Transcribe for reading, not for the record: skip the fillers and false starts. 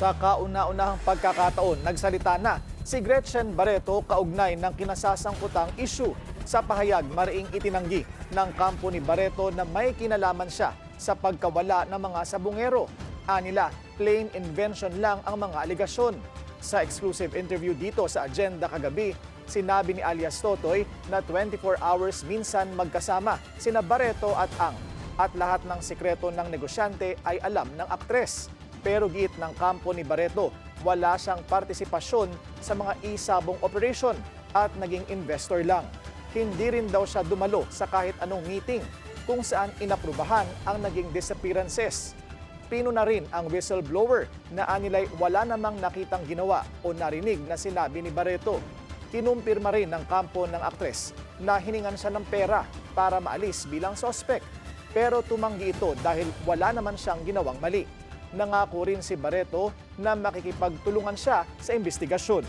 Sa kauna-unahang pagkakataon, nagsalita na si Gretchen Barreto kaugnay ng kinasasangkutang issue sa pahayag mariing itinanggi ng kampo ni Barreto na may kinalaman siya sa pagkawala ng mga sabungero. Anila, plain invention lang ang mga aligasyon. Sa exclusive interview dito sa Agenda kagabi, sinabi ni alias Totoy na 24 hours minsan magkasama sina Barreto at Ang at lahat ng sikreto ng negosyante ay alam ng aktres. Pero giit ng kampo ni Barreto, wala siyang partisipasyon sa mga isabong operation at naging investor lang. Hindi rin daw siya dumalo sa kahit anong meeting kung saan inaprubahan ang naging disappearances. Pino na rin ang whistleblower na anilay wala namang nakitang ginawa o narinig na sinabi ni Barreto. Kinumpirma rin ng kampo ng aktres na hiningan siya ng pera para maalis bilang sospek. Pero tumanggi ito dahil wala naman siyang ginawang mali. Nangako rin si Barreto na makikipagtulungan siya sa investigasyon.